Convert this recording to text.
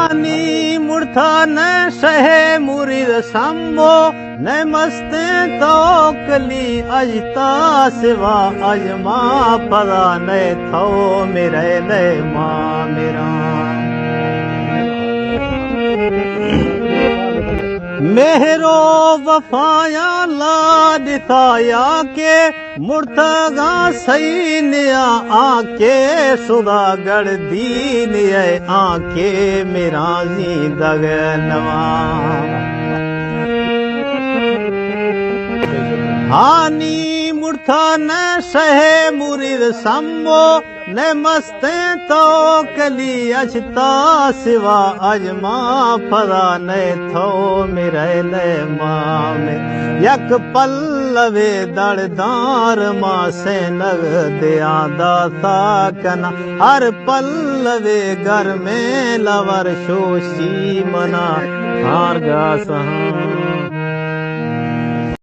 हानी मुर्था न सहे मुरीद संबो न मस्ते तो कली अजता सिवा अजमा पदा न थो मेरे न मां मेरा मेहरो वफाया ला दिथाया के मुर्तगा सही निया आके सुदागढ़ दीन आके मेरा जिंदग नवा हानी मुर्था न सहे मुरीद संबो न मस्ते तो कली अछता सिवा अजमा फरा न थो मेरे न मां में यक पल्लवे दड़दार मां से नग दिया दाता कना हर पल्लवे घर में लवर शोशी मना हार गा सहा